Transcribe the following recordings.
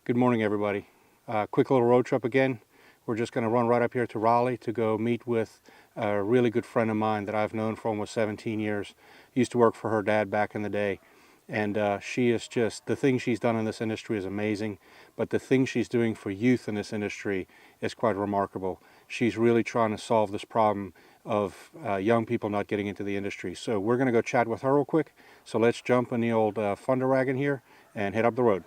Good morning, everybody. Quick little road trip again. We're just going to run right up here to Raleigh to go meet with a really good friend of mine that I've known for almost 17 years. Used to work for her dad back in the day. And she is just, the thing she's done in this industry is amazing, but the thing she's doing for youth in this industry is quite remarkable. She's really trying to solve this problem of young people not getting into the industry. So we're going to go chat with her real quick. So let's jump in the old Thunder wagon here and head up the road.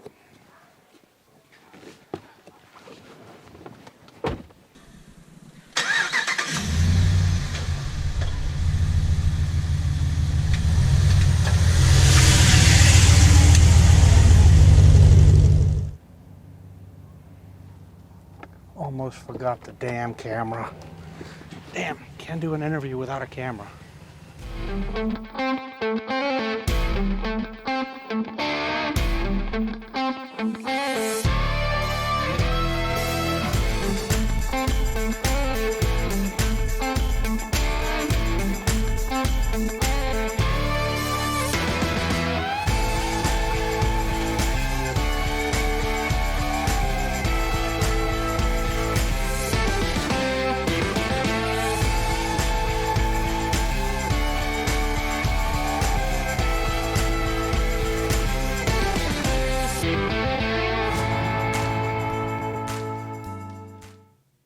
Almost forgot the damn camera. Damn, can't do an interview without a camera.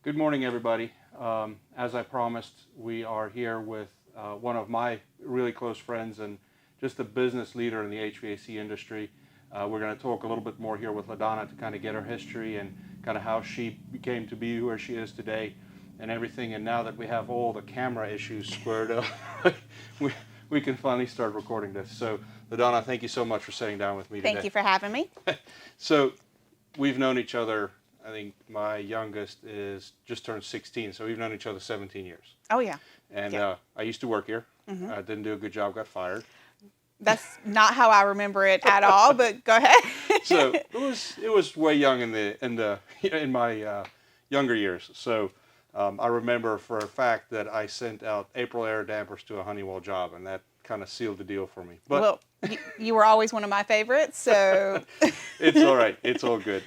Good morning, everybody. As I promised, we are here with one of my really close friends and just a business leader in the HVAC industry. We're going to talk a little bit more here with LaDonna to kind of get her history and kind of how she became to be where she is today and everything. And now that we have all the camera issues squared up, we can finally start recording this. So, LaDonna, thank you so much for sitting down with me today. Thank you for having me. So, we've known each other. I think my youngest is just turned 16, so we've known each other 17 years. Oh, yeah. And yeah. I used to work here. I didn't do a good job, got fired. That's not how I remember it at all, but go ahead. So it was way young in my younger years. So I remember for a fact that I sent out April air dampers to a Honeywell job, and that kind of sealed the deal for me. But well, you were always one of my favorites, so it's all right. It's all good.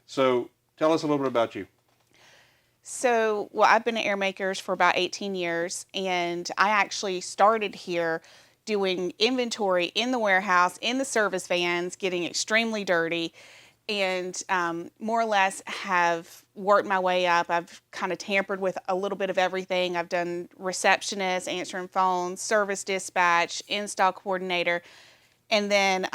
So tell us a little bit about you. So, well, I've been at Airmakers for about 18 years, and I actually started here doing inventory in the warehouse, in the service vans, getting extremely dirty, and more or less have worked my way up. I've kind of tampered with a little bit of everything. I've done receptionist, answering phones, service dispatch, install coordinator, and then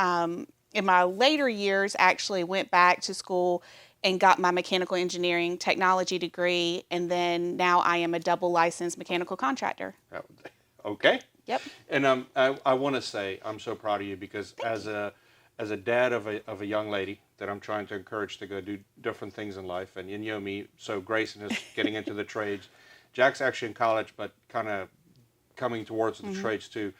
in my later years, actually went back to school and got my mechanical engineering technology degree, and then now I am a double licensed mechanical contractor. Okay. Yep. And I want to say I'm so proud of you because as a dad of a young lady that I'm trying to encourage to go do different things in life, and you know me, so Grayson is getting into the trades. Jack's actually in college, but kind of coming towards the trades too.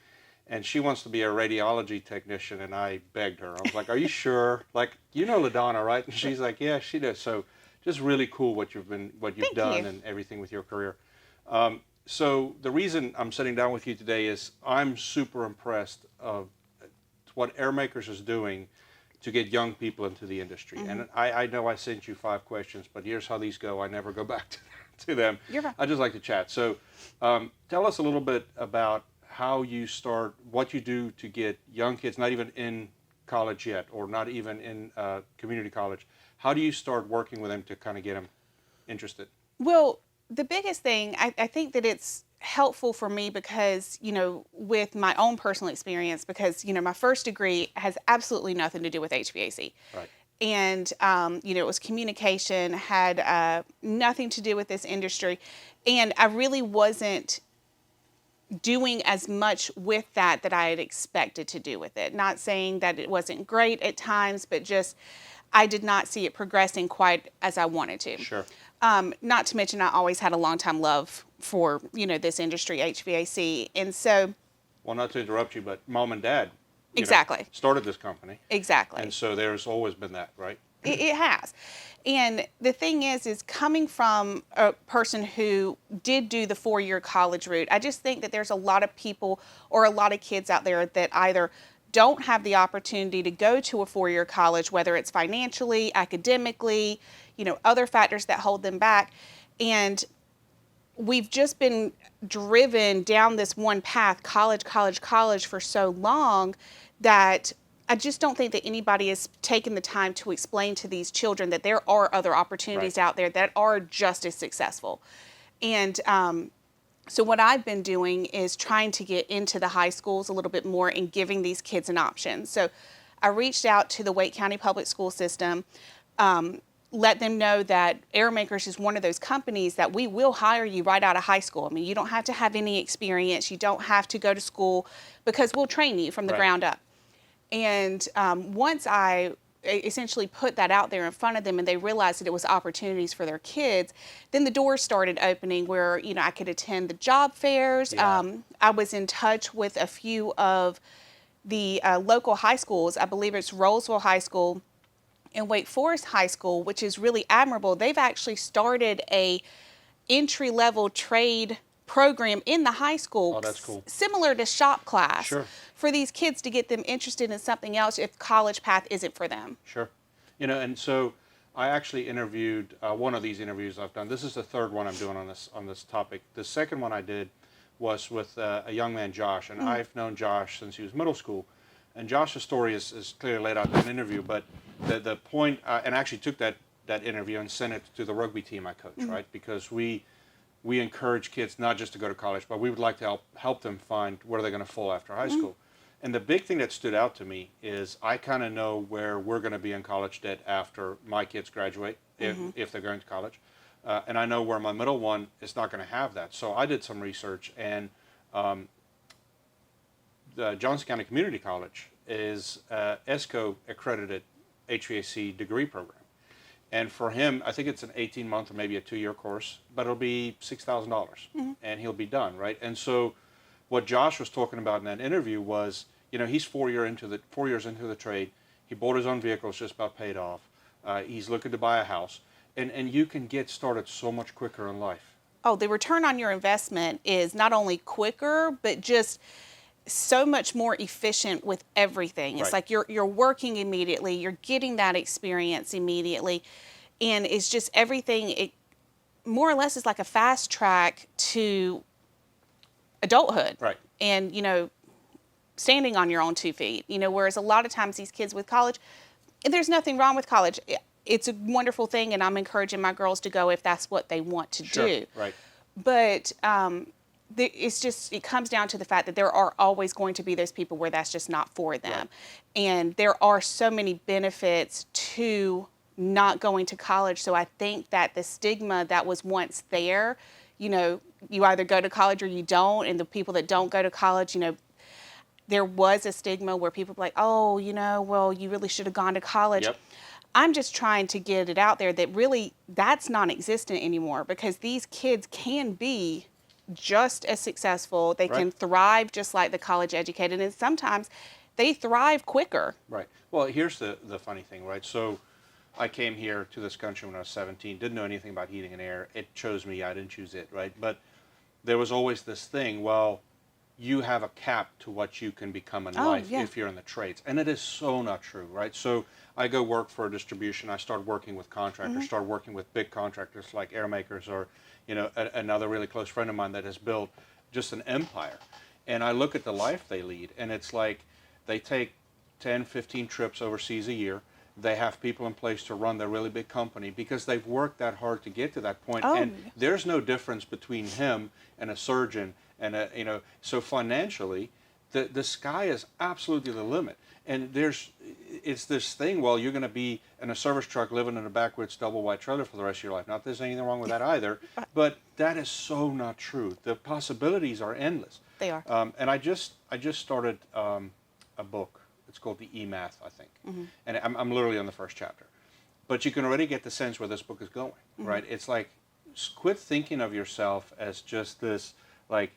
And she wants to be a radiology technician, and I begged her. I was like, "Are you sure? Like, you know LaDonna, right?" And she's like, "Yeah, she does." So, just really cool what you've Thank done you. and everything with your career. So the reason I'm sitting down with you today is I'm super impressed of what Airmakers is doing to get young people into the industry. And I know I sent you 5 questions, but here's how these go. I never go back to them. You're fine. I just like to chat. So, tell us a little bit about how you start, what you do to get young kids, not even in college yet, or not even in community college. How do you start working with them to kind of get them interested? Well, the biggest thing, I think that it's helpful for me because, with my own personal experience, because, my first degree has absolutely nothing to do with HVAC. Right. And, it was communication, had nothing to do with this industry. And I really wasn't doing as much with that I had expected to do with it. Not saying that it wasn't great at times, but just I did not see it progressing quite as I wanted to. Sure. Not to mention I always had a long-time love for, this industry, HVAC. And so... Well, not to interrupt you, but mom and dad exactly started this company. Exactly. And so there's always been that, right? It has. And the thing is coming from a person who did do the 4-year college route, I just think that there's a lot of people or a lot of kids out there that either don't have the opportunity to go to a four-year college, whether it's financially, academically, other factors that hold them back. And we've just been driven down this one path, college, college, college, for so long that I just don't think that anybody has taken the time to explain to these children that there are other opportunities out there that are just as successful. And so what I've been doing is trying to get into the high schools a little bit more and giving these kids an option. So I reached out to the Wake County Public School System, let them know that Airmakers is one of those companies that we will hire you right out of high school. I mean, you don't have to have any experience. You don't have to go to school, because we'll train you from the ground up. And once I essentially put that out there in front of them and they realized that it was opportunities for their kids, then the doors started opening where, I could attend the job fairs. Yeah. I was in touch with a few of the local high schools. I believe it's Rollsville High School and Wake Forest High School, which is really admirable. They've actually started a entry-level trade program in the high school. Oh, that's cool. Similar to shop class. Sure. For these kids to get them interested in something else if college path isn't for them. Sure. And so I actually interviewed, one of these interviews I've done. This is the third one I'm doing on this topic. The second one I did was with a young man, Josh, and I've known Josh since he was middle school. And Josh's story is clearly laid out in an interview, but the point, and I actually took that interview and sent it to the rugby team I coach, right? Because we encourage kids not just to go to college, but we would like to help them find where they're going to fall after high school. And the big thing that stood out to me is I kind of know where we're going to be in college debt after my kids graduate, if they're going to college. And I know where my middle one is not going to have that. So I did some research, and the Johnson County Community College is ESCO accredited HVAC degree program. And for him, I think it's an 18-month or maybe a 2-year course, but it'll be $6,000 and he'll be done, right? And so what Josh was talking about in that interview was, he's 4 years into the trade. He bought his own vehicle, it's just about paid off. He's looking to buy a house. And you can get started so much quicker in life. Oh, the return on your investment is not only quicker, but just so much more efficient with everything. It's like you're working immediately, you're getting that experience immediately, and it's just everything. It more or less is like a fast track to adulthood. Right. And standing on your own 2 feet. Whereas a lot of times these kids with college, and there's nothing wrong with college. It's a wonderful thing, and I'm encouraging my girls to go if that's what they want to do. Right. But it comes down to the fact that there are always going to be those people where that's just not for them. Right. And there are so many benefits to not going to college. So I think that the stigma that was once there, you either go to college or you don't. And the people that don't go to college, there was a stigma where people were like, oh, well, you really should have gone to college. Yep. I'm just trying to get it out there that really that's non-existent anymore, because these kids can be just as successful. They can thrive just like the college educated, and sometimes they thrive quicker. Right. Well, here's the funny thing, right? So I came here to this country when I was 17, didn't know anything about heating and air. It chose me, I didn't choose it, right? But there was always this thing, well, you have a cap to what you can become in life if you're in the trades. And it is so not true, right? So I go work for a distribution. I started working with contractors, started working with big contractors like Airmakers, or, another really close friend of mine that has built just an empire. And I look at the life they lead, and it's like they take 10, 15 trips overseas a year. They have people in place to run their really big company because they've worked that hard to get to that point. And there's no difference between him and a surgeon. And so financially, the sky is absolutely the limit. And it's this thing, well, you're going to be in a service truck living in a backwoods double wide trailer for the rest of your life. Not that there's anything wrong with that either, but that is so not true. The possibilities are endless. They are. And I just started a book. It's called The E-Math, I think. And I'm literally on the first chapter. But you can already get the sense where this book is going, right? It's like, quit thinking of yourself as just this, like,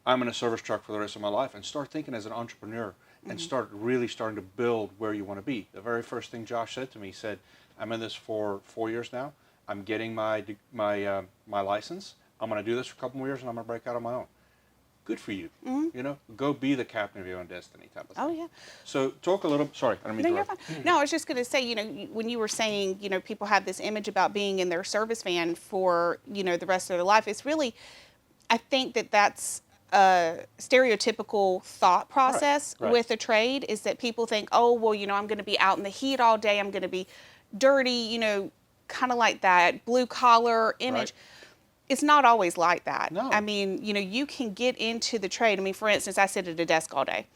I'm in a service truck for the rest of my life, and start thinking as an entrepreneur and start starting to build where you want to be. The very first thing Josh said to me, he said, I'm in this for 4 years now. I'm getting my license. I'm going to do this for a couple more years, and I'm going to break out on my own. good for you. You know, go be the captain of your own destiny type of thing. Oh, yeah. So talk a little, sorry, I don't mean No, to you're interrupt. fine. No, I was just going to say, when you were saying, people have this image about being in their service van for, the rest of their life, it's really, I think that's a stereotypical thought process Right. with a trade, is that people think, oh, well, I'm going to be out in the heat all day. I'm going to be dirty, kind of like that blue collar image. Right. It's not always like that. No. I mean, you can get into the trade. I mean, for instance, I sit at a desk all day.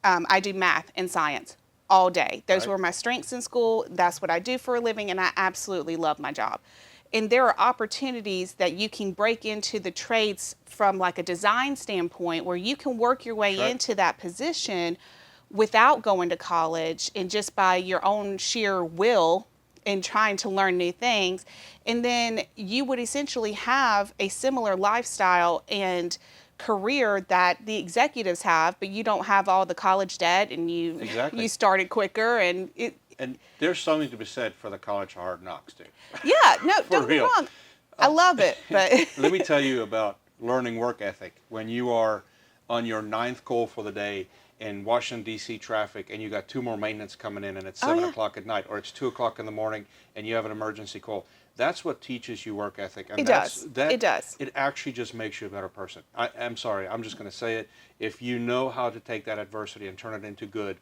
I do math and science all day. Those Right. were my strengths in school. That's what I do for a living, and I absolutely love my job. And there are opportunities that you can break into the trades from like a design standpoint, where you can work your way Right. into that position without going to college, and just by your own sheer will and trying to learn new things. And then you would essentially have a similar lifestyle and career that the executives have, but you don't have all the college debt, and Exactly. you started quicker, and And there's something to be said for the college of hard knocks too. yeah, no, don't get me real. wrong. I love it, but Let me tell you about learning work ethic. When you are on your 9th call for the day in Washington, D.C. traffic, and you got 2 more maintenance coming in, and it's 7 yeah. o'clock at night, or it's 2 o'clock in the morning, and you have an emergency call. That's what teaches you work ethic. And It does. It does. It actually just makes you a better person. I'm sorry, I'm just going to say it. If you know how to take that adversity and turn it into good,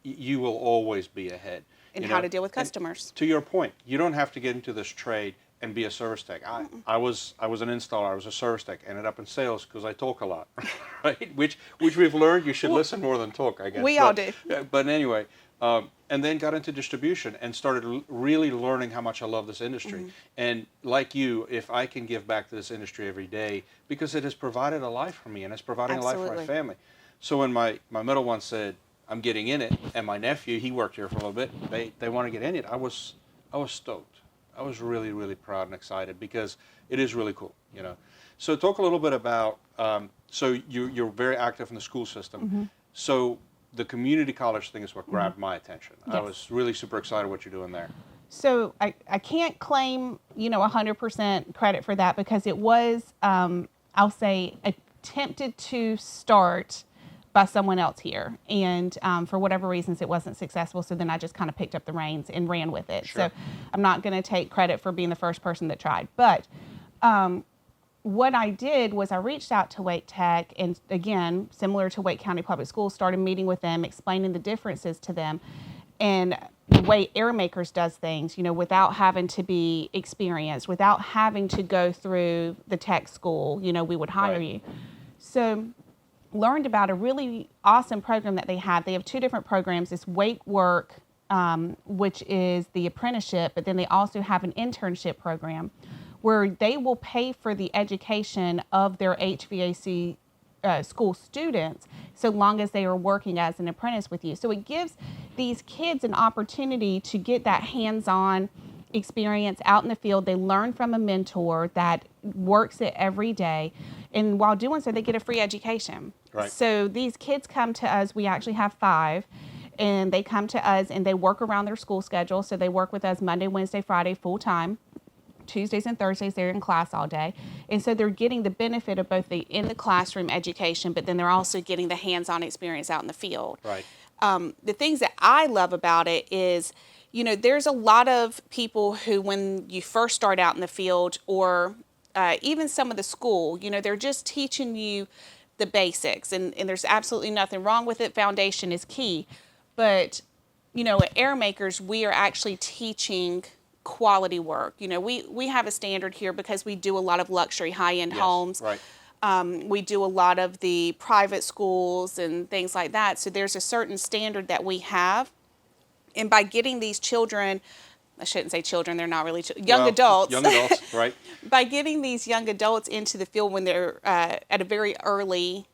you will always be ahead. and You how know? to deal with And customers. to your point, you don't have to get into this trade and be a service tech. I was an installer. I was a service tech. Ended up in sales because I talk a lot, right? Which we've learned you should listen more than talk, I guess. We all do. But anyway, and then got into distribution and started really learning how much I love this industry. And like you, if I can give back to this industry every day, because it has provided a life for me and it's providing a life for my Absolutely. family. So when my middle one said, I'm getting in it, and my nephew, he worked here for a little bit, they want to get in it, I was stoked. I was really, really proud and excited because it is really cool, So talk a little bit about, so you're very active in the school system. So the community college thing is what grabbed my attention. I Yes. was really super excited what you're doing there. So I can't claim, 100% credit for that, because it was, I'll say, attempted to start by someone else here. And for whatever reasons, it wasn't successful. So then I just kind of picked up the reins and ran with it. Sure. So I'm not going to take credit for being the first person that tried. But what I did was I reached out to Wake Tech, and again, similar to Wake County Public Schools, started meeting with them, explaining the differences to them, and the way Airmakers does things, without having to be experienced, without having to go through the tech school, we would hire Right. you. So learned about a really awesome program that they have. They have 2 different programs. It's Wake Work, which is the apprenticeship, but then they also have an internship program where they will pay for the education of their HVAC school students so long as they are working as an apprentice with you. So it gives these kids an opportunity to get that hands-on experience out in the field. They learn from a mentor that works it every day. And while doing so, they get a free education. Right. So these kids come to us. We actually have 5. And they come to us and they work around their school schedule. So they work with us Monday, Wednesday, Friday, full time. Tuesdays and Thursdays, they're in class all day. And so they're getting the benefit of both the in the classroom education, but then they're also getting the hands-on experience out in the field. Right. The things that I love about it is, there's a lot of people who, when you first start out in the field, or even some of the school, they're just teaching you the basics, and there's absolutely nothing wrong with it. Foundation is key. But, at Airmakers, we are actually teaching quality work. We have a standard here because we do a lot of luxury high-end Yes. homes. Right. We do a lot of the private schools and things like that. So there's a certain standard that we have. And by getting these children, I shouldn't say children, they're not really young Well, adults. Young adults, right. By getting these young adults into the field when they're at a very early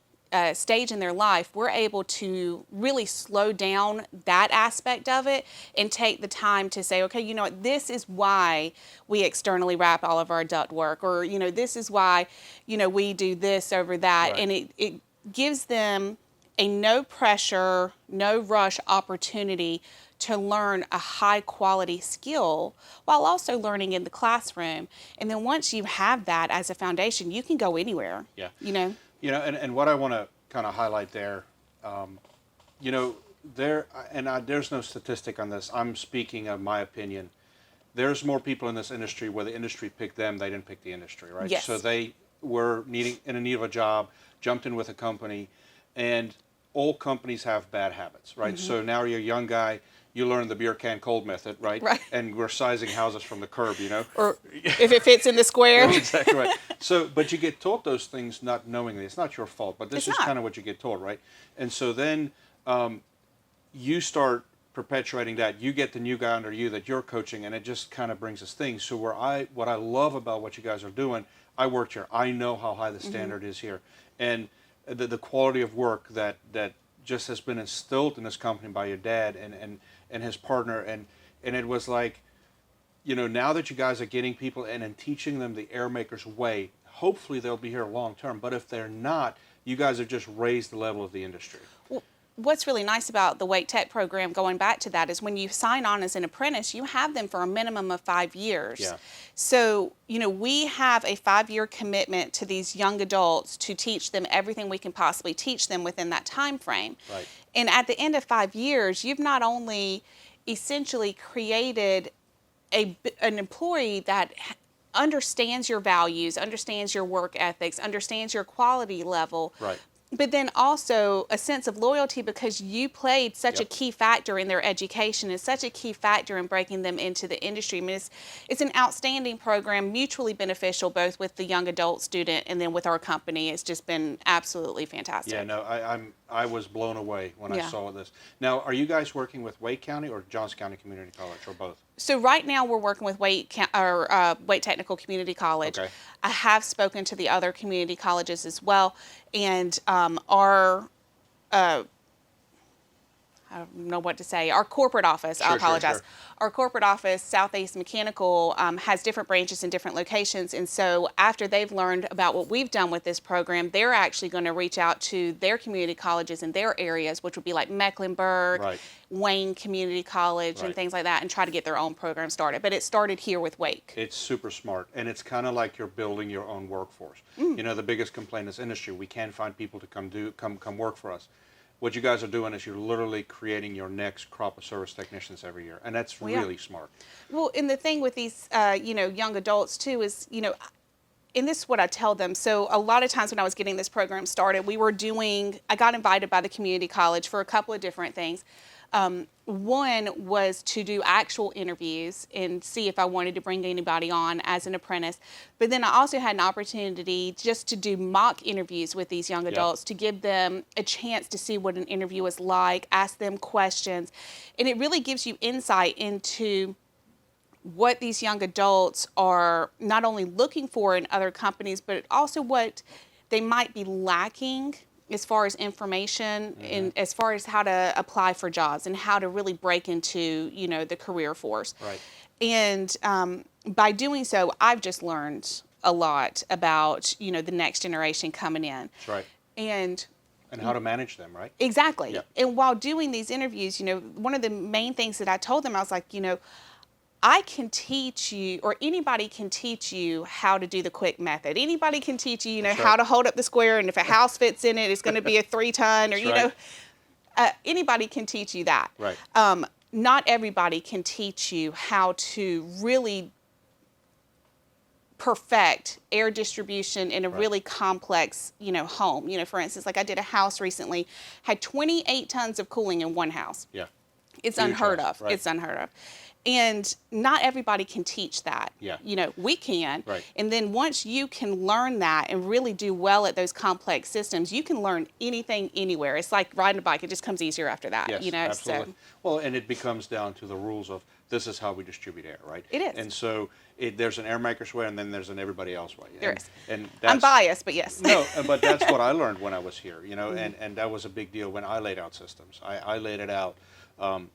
stage in their life, we're able to really slow down that aspect of it and take the time to say, okay, what, this is why we externally wrap all of our duct work, or, this is why, we do this over that. Right. And it gives them a no pressure, no rush opportunity to learn a high quality skill while also learning in the classroom. And then once you have that as a foundation, you can go anywhere. Yeah. You know, and what I want to kind of highlight there, you know, there's no statistic on this. I'm speaking of my opinion. There's more people in this industry where the industry picked them, they didn't pick the industry, right? Yes. So they were in a need of a job, jumped in with a company, and all companies have bad habits, right? Mm-hmm. So now you're a young guy, you learn the beer can cold method, right? Right. And we're sizing houses from the curb, you know? Or if it fits in the square. That's exactly right. So, but you get taught those things not knowingly. It's not your fault, but this It's is not. kind of what you get taught, right? And so then you start perpetuating that. You get the new guy under you that you're coaching, and it just kind of brings us things. So what I love about what you guys are doing, I worked here. I know how high the standard is here, and the quality of work that just has been instilled in this company by your dad and his partner, and it was like, you know, now that you guys are getting people in and teaching them the Airmakers way, hopefully they'll be here long term. But if they're not, you guys have just raised the level of the industry. Well, what's really nice about the Wake Tech program, going back to that, is when you sign on as an apprentice, you have them for a minimum of 5 years. Yeah. So, you know, we have a 5-year commitment to these young adults to teach them everything we can possibly teach them within that time frame. Right. And at the end of 5 years, you've not only essentially created an employee that understands your values, understands your work ethics, understands your quality level, Right. but then also a sense of loyalty, because you played such a key factor in their education and such a key factor in breaking them into the industry. I mean, it's an outstanding program, mutually beneficial, both with the young adult student and then with our company. It's just been absolutely fantastic. Yeah, no, I was blown away when I Yeah. saw this. Now, are you guys working with Wake County or Johnson County Community College, or both? So right now we're working with Wake Technical Community College. Okay. I have spoken to the other community colleges as well, and our I don't know what to say. Our corporate office, I apologize. Sure. Our corporate office, Southeast Mechanical, has different branches in different locations. And so after they've learned about what we've done with this program, they're actually going to reach out to their community colleges in their areas, which would be like Mecklenburg, Right. Wayne Community College, Right. and things like that, and try to get their own program started. But it started here with Wake. It's super smart, and it's kind of like you're building your own workforce. You know, the biggest complaint in this industry, we can't find people to come work for us. What you guys are doing is you're literally creating your next crop of service technicians every year, and that's Well, yeah. really smart. Well, and the thing with these, young adults too is, and this is what I tell them. So a lot of times when I was getting this program started, I got invited by the community college for a couple of different things. One was to do actual interviews and see if I wanted to bring anybody on as an apprentice. But then I also had an opportunity just to do mock interviews with these young adults to give them a chance to see what an interview is like, ask them questions. And it really gives you insight into what these young adults are not only looking for in other companies, but also what they might be lacking as far as information and as far as how to apply for jobs and how to really break into, the career force. Right. And by doing so, I've just learned a lot about, the next generation coming in. That's right. And how to manage them, right? exactly. Yep. And while doing these interviews, one of the main things that I told them, I was like, I can teach you, or anybody can teach you how to do the quick method. Anybody can teach you, That's how right. to hold up the square, and if a house fits in it, it's going to be a 3-ton, or, That's right. Anybody can teach you that. Right. Not everybody can teach you how to really perfect air distribution in a Right. really complex, home. For instance, like I did a house recently, had 28 tons of cooling in one house. Yeah. It's Huge unheard house, of. right. It's unheard of. And not everybody can teach that. Yeah. We can. Right. And then once you can learn that and really do well at those complex systems, you can learn anything anywhere. It's like riding a bike. It just comes easier after that. Yes, absolutely. So Well, and it becomes down to the rules of this is how we distribute air, right? It is. And so there's an Airmakers way, and then there's an everybody else way. There is. And I'm biased, but yes. No, but that's what I learned when I was here, and that was a big deal when I laid out systems. I laid it out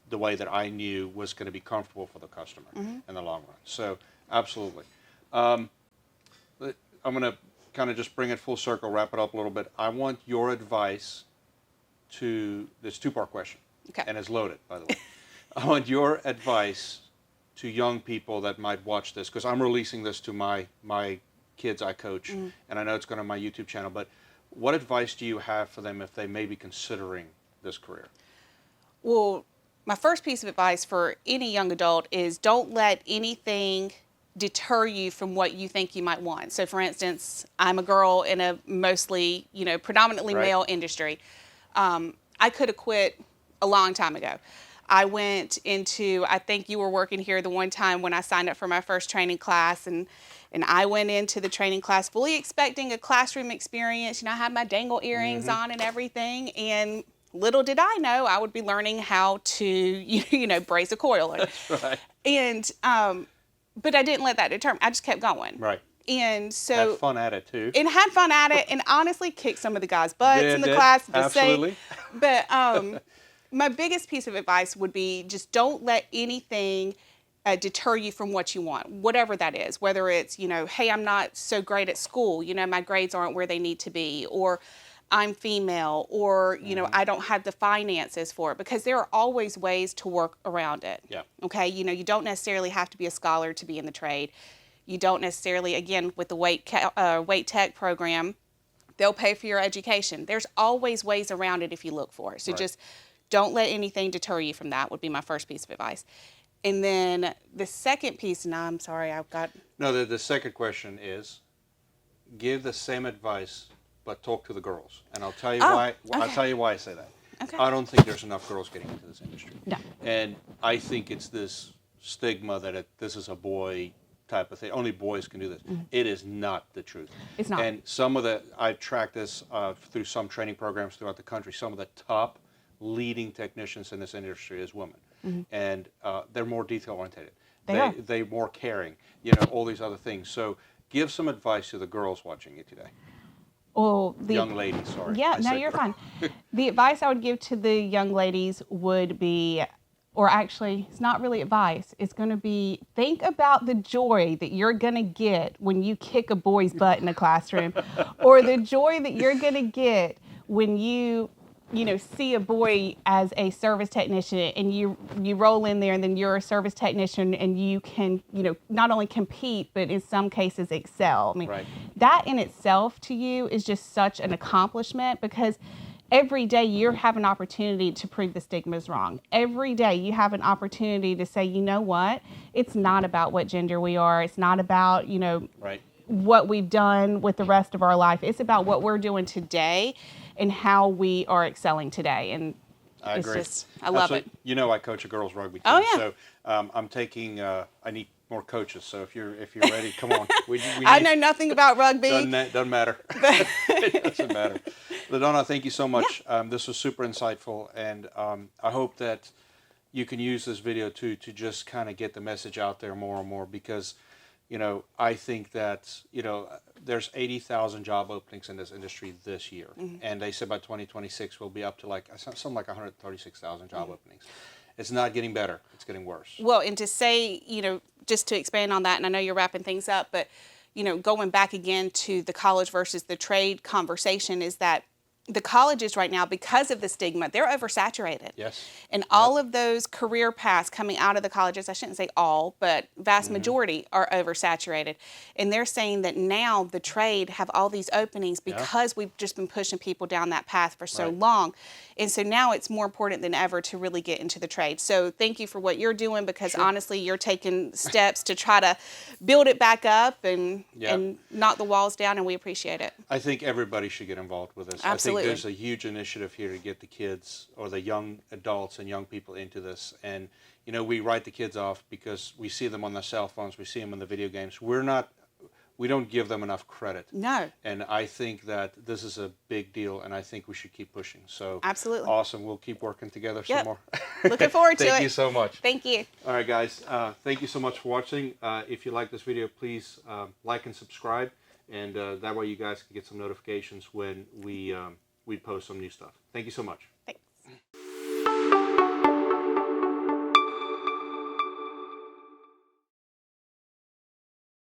the way that I knew was going to be comfortable for the customer in the long run. So, absolutely. I'm going to kind of just bring it full circle, wrap it up a little bit. I want your advice to this two-part question, Okay. and it's loaded, by the way. I want your advice to young people that might watch this, because I'm releasing this to my kids I coach, and I know it's going to my YouTube channel, but What advice do you have for them if they may be considering this career? Well, my first piece of advice for any young adult is don't let anything deter you from what you think you might want. So for instance, I'm a girl in a mostly, predominantly Right. male industry. I could have quit a long time ago. I went into, I think you were working here the one time when I signed up for my first training class, and I went into the training class fully expecting a classroom experience. I had my dangle earrings on and everything, and little did I know I would be learning how to, brace a coil. That's right. And, but I didn't let that deter me. I just kept going. Right. And so. Had fun at it too. And had fun at it, and honestly kicked some of the guys' butts in the Did. class. Absolutely. But my biggest piece of advice would be just don't let anything deter you from what you want, whatever that is. Whether it's, hey, I'm not so great at school, my grades aren't where they need to be, or I'm female, or, I don't have the finances for it, because there are always ways to work around it. Yeah. Okay. You don't necessarily have to be a scholar to be in the trade. You don't necessarily, again, with the weight tech program, they'll pay for your education. There's always ways around it if you look for it. So Right. just don't let anything deter you from that would be my first piece of advice. And then the second piece, and I'm sorry, I've got... No, the second question is, give the same advice, but talk to the girls. And I'll tell you why. Okay. I'll tell you why I say that. Okay. I don't think there's enough girls getting into this industry. No. And I think it's this stigma that this is a boy type of thing. Only boys can do this. It is not the truth. It's not. And I've tracked this through some training programs throughout the country. Some of the top leading technicians in this industry is women. And they're more detail oriented. They're more caring, all these other things. So give some advice to the girls watching you today. Well, Young ladies, sorry. Yeah, no, you're fine. The advice I would give to the young ladies would be, or actually, it's not really advice. It's going to be, think about the joy that you're going to get when you kick a boy's butt in a classroom, or the joy that you're going to get when you see a boy as a service technician, and you roll in there, and then you're a service technician, and you can, not only compete, but in some cases excel. I mean, Right. That in itself to you is just such an accomplishment, because every day you have an opportunity to prove the stigma is wrong. Every day you have an opportunity to say, you know what? It's not about what gender we are. It's not about, Right. what we've done with the rest of our life. It's about what we're doing today and how we are excelling today. And I agree. I love it. I coach a girls rugby team. Oh, yeah. So I'm taking. I need more coaches. So if you're ready, come on. We I know nothing about rugby. Doesn't matter. It doesn't matter. LaDonna, thank you so much. Yeah. This was super insightful, and I hope that you can use this video to just kind of get the message out there more and more, because I think that there's 80,000 job openings in this industry this year, and they said by 2026 we'll be up to something like 136,000 job openings. It's not getting better; it's getting worse. Well, and to say, just to expand on that, and I know you're wrapping things up, but going back again to the college versus the trade conversation, is that the colleges right now, because of the stigma, they're oversaturated. Yes. And all of those career paths coming out of the colleges, I shouldn't say all, but vast majority are oversaturated. And they're saying that now the trade have all these openings because we've just been pushing people down that path for so long. And so now it's more important than ever to really get into the trade. So thank you for what you're doing, because honestly, you're taking steps to try to build it back up and knock the walls down, and we appreciate it. I think everybody should get involved with this. Absolutely. I think there's a huge initiative here to get the kids or the young adults and young people into this. And, we write the kids off because we see them on their cell phones, we see them in the video games. We don't give them enough credit. No. And I think that this is a big deal, and I think we should keep pushing. So absolutely. Awesome. We'll keep working together some more. Looking forward to it. Thank you so much. Thank you. All right, guys. Thank you so much for watching. If you like this video, please like and subscribe, and that way you guys can get some notifications when we post some new stuff. Thank you so much. Thanks.